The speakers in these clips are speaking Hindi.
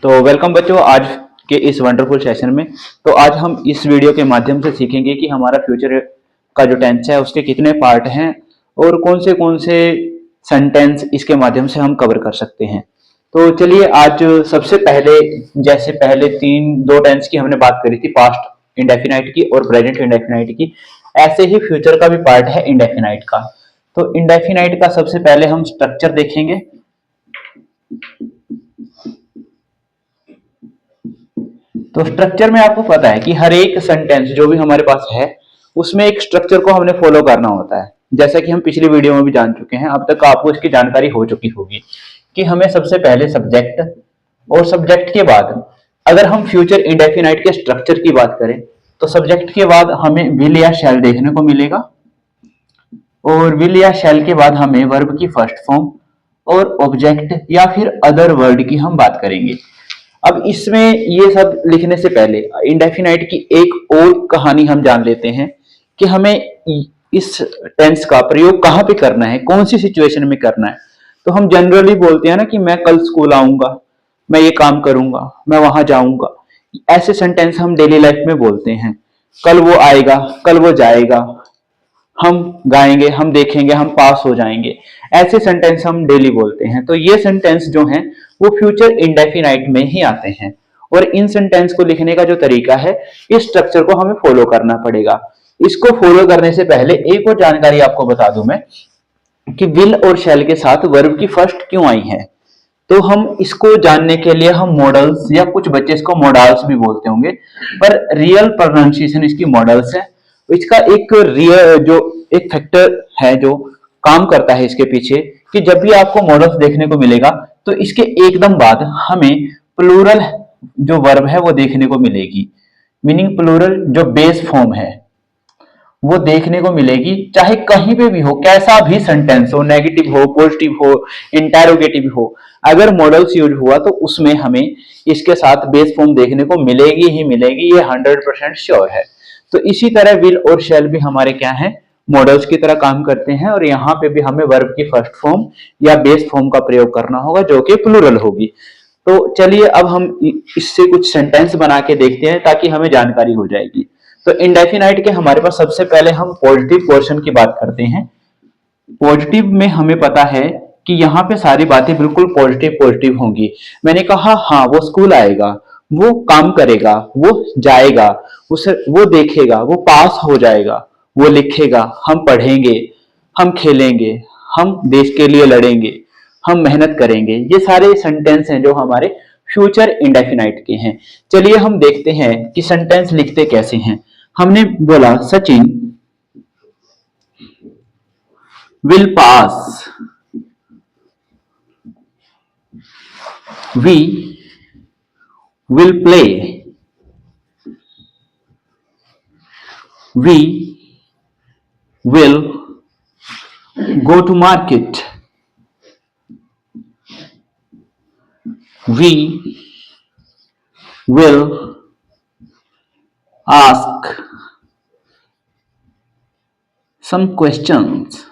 तो वेलकम बच्चों, आज के इस वंडरफुल सेशन में। तो आज हम इस वीडियो के माध्यम से सीखेंगे कि हमारा फ्यूचर का जो टेंस है उसके कितने पार्ट हैं और कौन से सेंटेंस इसके माध्यम से हम कवर कर सकते हैं। तो चलिए आज सबसे पहले, जैसे पहले दो टेंस की हमने बात करी थी, पास्ट इंडेफिनाइट की और प्रेजेंट इंडेफिनाइट की, ऐसे ही फ्यूचर का भी पार्ट है इंडेफिनाइट का। तो इंडेफिनाइट का सबसे पहले हम स्ट्रक्चर देखेंगे। तो स्ट्रक्चर में आपको पता है कि हर एक सेंटेंस जो भी हमारे पास है उसमें एक स्ट्रक्चर को हमने फॉलो करना होता है। जैसा कि हम पिछली वीडियो में भी जान चुके हैं, अब तक आपको इसकी जानकारी हो चुकी होगी कि हमें सबसे पहले सब्जेक्ट, और सब्जेक्ट के बाद अगर हम फ्यूचर इंडेफिनाइट के स्ट्रक्चर की बात करें तो सब्जेक्ट के बाद हमें विल या शैल देखने को मिलेगा, और विल या शैल के बाद हमें वर्ब की फर्स्ट फॉर्म और ऑब्जेक्ट या फिर अदर वर्ड की हम बात करेंगे। अब इसमें ये सब लिखने से पहले इंडेफिनाइट की एक और कहानी हम जान लेते हैं कि हमें इस टेंस का प्रयोग कहां पे करना है, कौन सी सिचुएशन में करना है। तो हम जनरली बोलते हैं ना कि मैं कल स्कूल आऊंगा, मैं ये काम करूंगा, मैं वहां जाऊंगा। ऐसे सेंटेंस हम डेली लाइफ में बोलते हैं। कल वो आएगा, कल वो जाएगा, हम गाएंगे, हम देखेंगे, हम पास हो जाएंगे। ऐसे सेंटेंस हम डेली बोलते हैं। तो ये सेंटेंस जो हैं वो फ्यूचर इंडेफिनाइट में ही आते हैं, और इन सेंटेंस को लिखने का जो तरीका है, इस स्ट्रक्चर को हमें फॉलो करना पड़ेगा। इसको फॉलो करने से पहले एक और जानकारी आपको बता दूं मैं कि विल और शैल के साथ वर्ब की फर्स्ट क्यों आई है। तो हम इसको जानने के लिए हम मॉडल्स, या कुछ बच्चे इसको मॉडल्स भी बोलते होंगे, पर रियल प्रोनाउंसिएशन इसकी मॉडल्स है। इसका एक रियल जो एक फैक्टर है जो काम करता है इसके पीछे, कि जब भी आपको मॉडल्स देखने को मिलेगा तो इसके एकदम बाद हमें प्लूरल जो वर्ब है वो देखने को मिलेगी। मीनिंग प्लूरल जो बेस फॉर्म है वो देखने को मिलेगी, चाहे कहीं पे भी हो, कैसा भी सेंटेंस हो, नेगेटिव हो, पॉजिटिव हो, इंटेरोगेटिव हो, अगर मॉडल्स यूज हुआ तो उसमें हमें इसके साथ बेस फॉर्म देखने को मिलेगी ही मिलेगी, ये 100% श्योर है। तो इसी तरह विल और शैल भी हमारे क्या है, मॉडल्स की तरह काम करते हैं, और यहाँ पे भी हमें वर्ब की फर्स्ट फॉर्म या बेस फॉर्म का प्रयोग करना होगा जो कि प्लूरल होगी। तो चलिए अब हम इससे कुछ सेंटेंस बना के देखते हैं ताकि हमें जानकारी हो जाएगी। तो इंडेफिनाइट के हमारे पास सबसे पहले हम पॉजिटिव पोर्शन की बात करते हैं। पॉजिटिव में हमें पता है कि यहाँ पे सारी बातें बिल्कुल पॉजिटिव पॉजिटिव होंगी। मैंने कहा हाँ वो स्कूल आएगा, वो काम करेगा, वो जाएगा, उसे वो देखेगा, वो पास हो जाएगा, वो लिखेगा, हम पढ़ेंगे, हम खेलेंगे, हम देश के लिए लड़ेंगे, हम मेहनत करेंगे। ये सारे सेंटेंस हैं जो हमारे फ्यूचर इंडेफिनाइट के हैं। चलिए हम देखते हैं कि सेंटेंस लिखते कैसे हैं। हमने बोला Sachin will pass, we will play, we will go to market, we will ask some questions,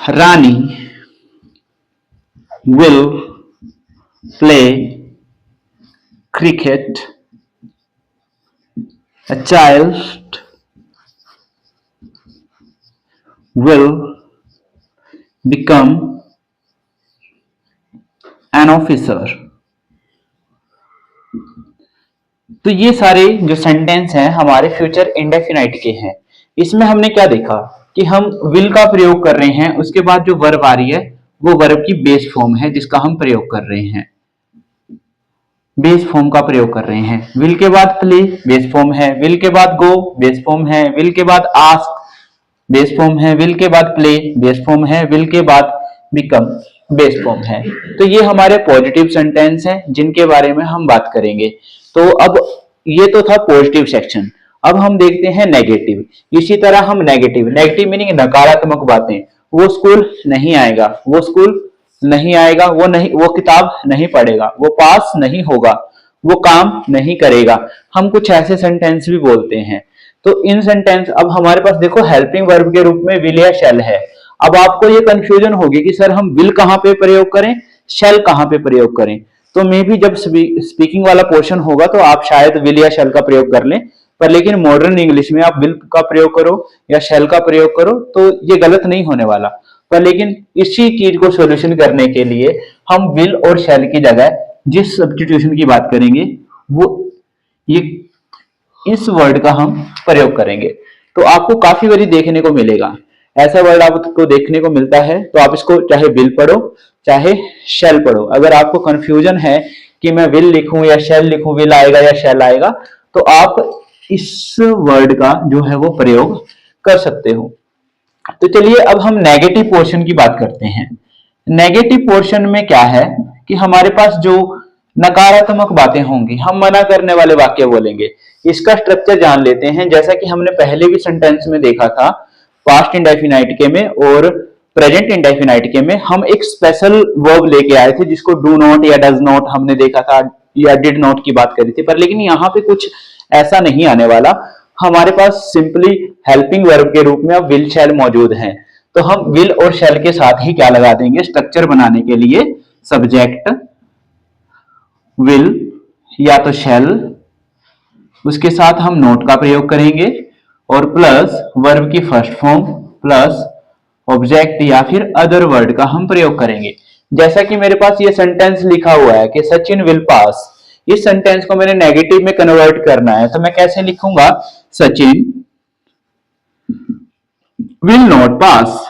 Rani will play cricket, a child will become an officer। तो ये सारे जो सेंटेंस हैं हमारे फ्यूचर इंडेफिनाइट के हैं। इसमें हमने क्या देखा कि हम विल का प्रयोग कर रहे हैं, उसके बाद जो वर्ब आ रही है वो वर्ब की बेस फॉर्म है जिसका हम प्रयोग कर रहे हैं, बेस फॉर्म का प्रयोग कर रहे हैं। विल के बाद प्ले बेस फॉर्म है, विल के बाद गो बेस फॉर्म है, विल के बाद आस्क बेस फॉर्म है, विल के बाद प्ले बेस फॉर्म है, विल के बाद बिकम बेस फॉर्म है। तो ये हमारे पॉजिटिव सेंटेंस हैं जिनके बारे में हम बात करेंगे। तो अब ये तो था पॉजिटिव सेक्शन। अब हम देखते हैं नेगेटिव। इसी तरह हम नेगेटिव नेगेटिव मीनिंग नकारात्मक बातें, वो स्कूल नहीं आएगा, वो स्कूल नहीं आएगा, वो नहीं, वो किताब नहीं पढ़ेगा, वो पास नहीं होगा, वो काम नहीं करेगा। हम कुछ ऐसे सेंटेंस भी बोलते हैं। तो इन सेंटेंस, अब हमारे पास देखो हेल्पिंग वर्ब के रूप में विल या शैल है। अब आपको ये कंफ्यूजन होगी कि सर हम विल कहाँ पे प्रयोग करें, शैल कहाँ पे प्रयोग करें। तो मे भी जब स्पीकिंग वाला पोर्शन होगा तो आप शायद विल या शैल का प्रयोग कर लें, पर लेकिन मॉडर्न इंग्लिश में आप विल का प्रयोग करो या शैल का प्रयोग करो तो ये गलत नहीं होने वाला। पर लेकिन इसी चीज को सॉल्यूशन करने के लिए हम विल और शैल की जगह जिस सब्स्टिट्यूशन की बात करेंगे वो ये इस वर्ड का हम प्रयोग करेंगे। तो आपको काफी बारी देखने को मिलेगा, ऐसा वर्ड आपको देखने को मिलता है, तो आप इसको चाहे विल पढ़ो चाहे शैल पढ़ो। अगर आपको कंफ्यूजन है कि मैं विल लिखूं या शैल लिखूं, विल आएगा या शैल आएगा, तो आप इस वर्ड का जो है वो प्रयोग कर सकते हो। तो चलिए अब हम नेगेटिव पोर्शन की बात करते हैं। नेगेटिव पोर्शन में क्या है कि हमारे पास जो नकारात्मक बातें होंगी, हम मना करने वाले वाक्य बोलेंगे। इसका स्ट्रक्चर जान लेते हैं। जैसा कि हमने पहले भी सेंटेंस में देखा था, पास्ट इंडेफिनाइट के में और प्रेजेंट इंडेफिनाइट के में हम एक स्पेशल वर्ब लेके आए थे जिसको डू नॉट या डज नॉट हमने देखा था, या डिड नॉट की बात करी थी। पर लेकिन यहाँ पे कुछ ऐसा नहीं आने वाला, हमारे पास सिंपली हेल्पिंग वर्ब के रूप में अब विल शैल मौजूद है। तो हम विल और शैल के साथ ही क्या लगा देंगे, स्ट्रक्चर बनाने के लिए सब्जेक्ट विल या तो शैल, उसके साथ हम नोट का प्रयोग करेंगे और प्लस वर्ब की फर्स्ट फॉर्म प्लस ऑब्जेक्ट या फिर अदर वर्ड का हम प्रयोग करेंगे। जैसा कि मेरे पास ये सेंटेंस लिखा हुआ है कि सचिन विल पास, इस सेंटेंस को मैंने नेगेटिव में कन्वर्ट करना है, तो मैं कैसे लिखूंगा, Sachin will not pass.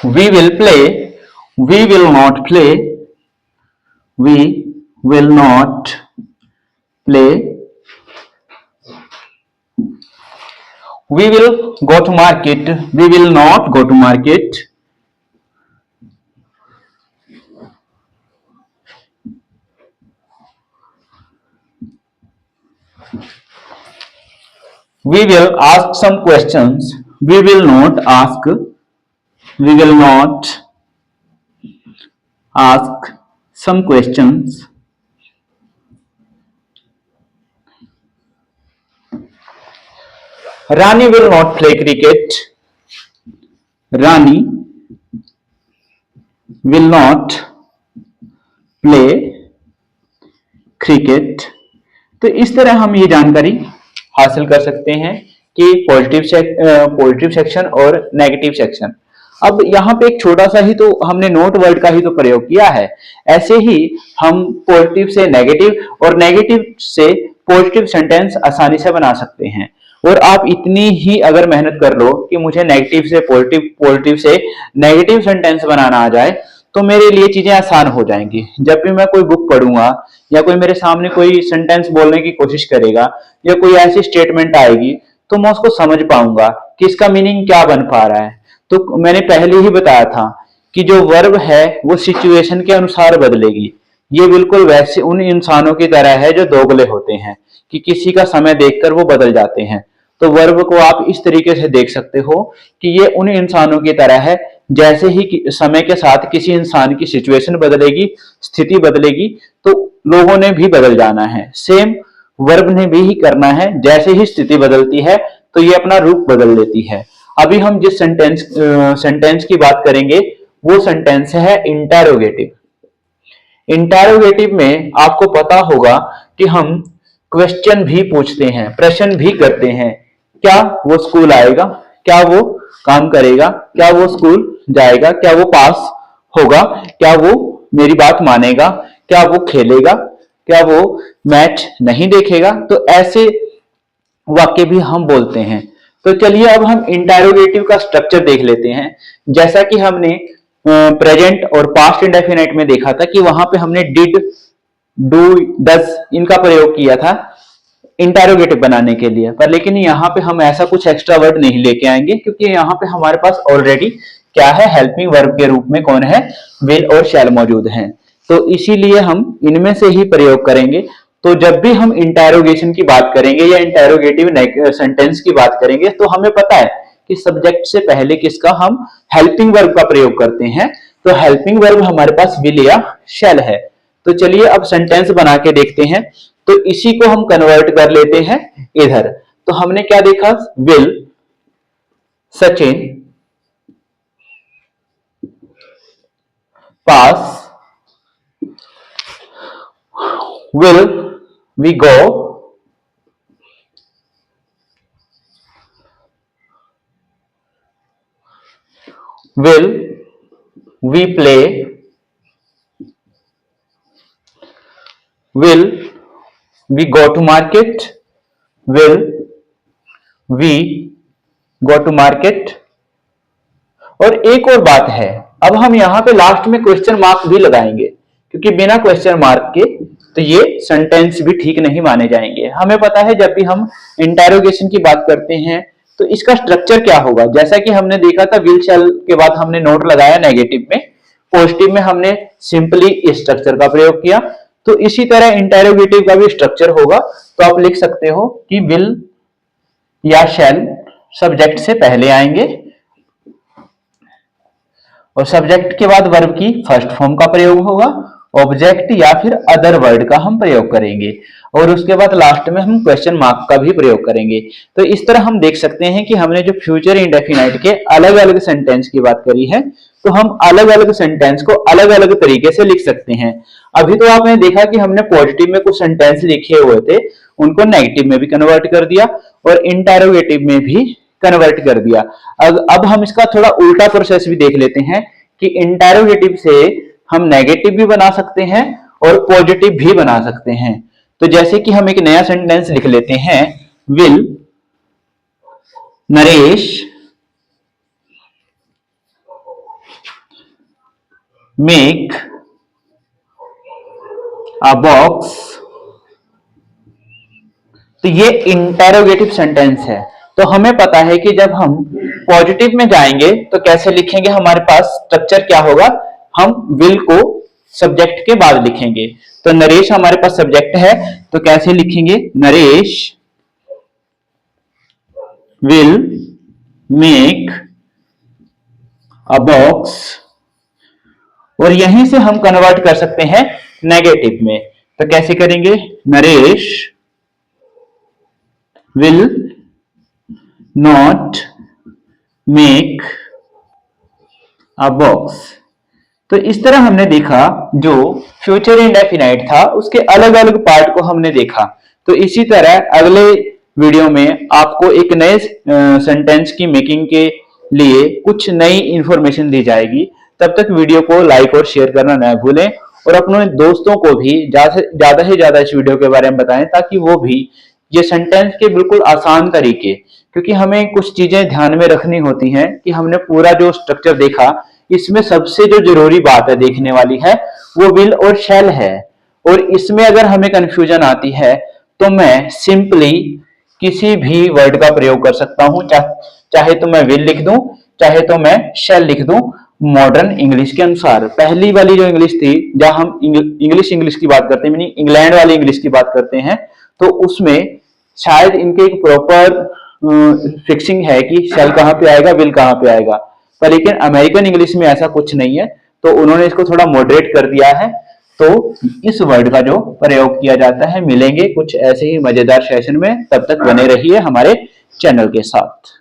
We will play, we will not play, we will not play. We will go to market, we will not go to market. We will ask some questions, we will not ask, we will not ask some questions. Rani will not play cricket, Rani will not play cricket. तो इस तरह हम ये जानकारी हासिल कर सकते हैं कि पॉजिटिव सेक्शन और नेगेटिव सेक्शन। अब यहाँ पे एक छोटा सा ही तो हमने नोट वर्ड का ही तो प्रयोग किया है, ऐसे ही हम पॉजिटिव से नेगेटिव और नेगेटिव से पॉजिटिव सेंटेंस आसानी से बना सकते हैं। और आप इतनी ही अगर मेहनत कर लो कि मुझे नेगेटिव से पॉजिटिव, पॉजिटिव से नेगेटिव सेंटेंस बनाना आ जाए, तो मेरे लिए चीजें आसान हो जाएंगी। जब भी मैं कोई बुक पढ़ूंगा या कोई मेरे सामने कोई सेंटेंस बोलने की कोशिश करेगा या कोई ऐसी स्टेटमेंट आएगी, तो मैं उसको समझ पाऊंगा कि इसका मीनिंग क्या बन पा रहा है। तो मैंने पहले ही बताया था कि जो वर्ब है वो सिचुएशन के अनुसार बदलेगी। ये बिल्कुल वैसे उन इंसानों की तरह है जो दोगले होते हैं कि किसी का समय देखकर वो बदल जाते हैं। तो वर्ब को आप इस तरीके से देख सकते हो कि ये उन इंसानों की तरह है, जैसे ही समय के साथ किसी इंसान की सिचुएशन बदलेगी, स्थिति बदलेगी, तो लोगों ने भी बदल जाना है। सेम वर्ब ने भी ही करना है, जैसे ही स्थिति बदलती है तो ये अपना रूप बदल लेती है। अभी हम जिस सेंटेंस की बात करेंगे वो सेंटेंस है इंटेरोगेटिव। इंटेरोगेटिव में आपको पता होगा कि हम क्वेश्चन भी पूछते हैं, प्रश्न भी करते हैं। क्या वो स्कूल आएगा, क्या वो काम करेगा, क्या वो स्कूल जाएगा, क्या वो पास होगा, क्या वो मेरी बात मानेगा, क्या वो खेलेगा, क्या वो मैच नहीं देखेगा। तो ऐसे वाक्य भी हम बोलते हैं। तो चलिए अब हम इंटेरोगेटिव का स्ट्रक्चर देख लेते हैं। जैसा कि हमने प्रेजेंट और पास्ट इंडेफिनाइट में देखा था कि वहां पे हमने डिड, डू, डज इनका प्रयोग किया था इंटेरोगेटिव बनाने के लिए। पर लेकिन यहाँ पे हम ऐसा कुछ एक्स्ट्रा वर्ड नहीं लेके आएंगे, क्योंकि यहाँ पे हमारे पास ऑलरेडी क्या है, हेल्पिंग वर्ब के रूप में कौन है, विल और शैल मौजूद हैं। तो इसीलिए हम इनमें से ही प्रयोग करेंगे। तो जब भी हम इंटेरोगेशन की बात करेंगे या इंटेरोगेटिव सेंटेंस की बात करेंगे, तो हमें पता है कि सब्जेक्ट से पहले किसका, हम हेल्पिंग वर्ब का प्रयोग करते हैं। तो हेल्पिंग वर्ब हमारे पास विल या शैल है। तो चलिए अब सेंटेंस बना के देखते हैं। तो इसी को हम कन्वर्ट कर लेते हैं इधर। तो हमने क्या देखा, will Sachin pass, will we go, will we play, will we go to market, will we go to market। और एक और बात है, अब हम यहां पे लास्ट में क्वेश्चन मार्क भी लगाएंगे, क्योंकि बिना क्वेश्चन मार्क के तो ये सेंटेंस भी ठीक नहीं माने जाएंगे। हमें पता है जब भी हम इंटेरोगेशन की बात करते हैं तो इसका स्ट्रक्चर क्या होगा, जैसा कि हमने देखा था विल शैल के बाद हमने नोट लगाया नेगेटिव में, पॉजिटिव में हमने सिंपली इस स्ट्रक्चर का प्रयोग किया। तो इसी तरह इंटेरोगेटिव का भी स्ट्रक्चर होगा। तो आप लिख सकते हो कि विल या शैल सब्जेक्ट से पहले आएंगे और सब्जेक्ट के बाद वर्ब की फर्स्ट फॉर्म का प्रयोग होगा, ऑब्जेक्ट या फिर अदर वर्ड का हम प्रयोग करेंगे और उसके बाद लास्ट में हम क्वेश्चन मार्क का भी प्रयोग करेंगे। तो इस तरह हम देख सकते हैं कि हमने जो फ्यूचर इंडेफिनाइट के अलग अलग सेंटेंस की बात करी है, तो हम अलग अलग सेंटेंस को अलग अलग तरीके से लिख सकते हैं। अभी तो आपने देखा कि हमने पॉजिटिव में कुछ सेंटेंस लिखे हुए थे, उनको नेगेटिव में भी कन्वर्ट कर दिया और इंटेरोगेटिव में भी कन्वर्ट कर दिया। अब हम इसका थोड़ा उल्टा प्रोसेस भी देख लेते हैं कि इंटेरोगेटिव से हम नेगेटिव भी बना सकते हैं और पॉजिटिव भी बना सकते हैं। तो जैसे कि हम एक नया सेंटेंस लिख लेते हैं, will Naresh make a box. तो ये इंटेरोगेटिव सेंटेंस है। तो हमें पता है कि जब हम पॉजिटिव में जाएंगे तो कैसे लिखेंगे, हमारे पास स्ट्रक्चर क्या होगा, हम विल को सब्जेक्ट के बाद लिखेंगे। तो नरेश हमारे पास सब्जेक्ट है, तो कैसे लिखेंगे, Naresh will make a box. और यहीं से हम कन्वर्ट कर सकते हैं नेगेटिव में। तो कैसे करेंगे, Naresh will not make a box। तो इस तरह हमने देखा जो फ्यूचर इंडेफिनाइट था उसके अलग अलग पार्ट को हमने देखा। तो इसी तरह अगले वीडियो में आपको एक नए सेंटेंस की मेकिंग के लिए कुछ नई इंफॉर्मेशन दी जाएगी। तब तक वीडियो को लाइक और शेयर करना न भूलें और अपने दोस्तों को भी ज्यादा से ज्यादा इस वीडियो के बारे में बताएं, ताकि वो भी ये सेंटेंस के बिल्कुल आसान तरीके, क्योंकि हमें कुछ चीजें ध्यान में रखनी होती हैं कि हमने पूरा जो स्ट्रक्चर देखा, इसमें सबसे जो जरूरी बात है देखने वाली है वो विल और शैल है। और इसमें अगर हमें कंफ्यूजन आती है तो मैं सिंपली किसी भी वर्ड का प्रयोग कर सकता हूं, चाहे तो मैं विल लिख दूं, चाहे तो मैं शैल लिख दूं, मॉडर्न इंग्लिश के अनुसार। पहली वाली जो इंग्लिश थी, जहां हम इंग्लिश की बात करते हैं, मीनिंग इंग्लैंड वाली इंग्लिश की बात करते हैं, तो उसमें शायद इनके एक प्रॉपर फिक्सिंग है कि शैल कहां पे आएगा, विल कहां पे आएगा। पर लेकिन अमेरिकन इंग्लिश में ऐसा कुछ नहीं है, तो उन्होंने इसको थोड़ा मॉडरेट कर दिया है। तो इस वर्ड का जो प्रयोग किया जाता है, मिलेंगे कुछ ऐसे ही मजेदार सेशन में। तब तक बने रहिए हमारे चैनल के साथ।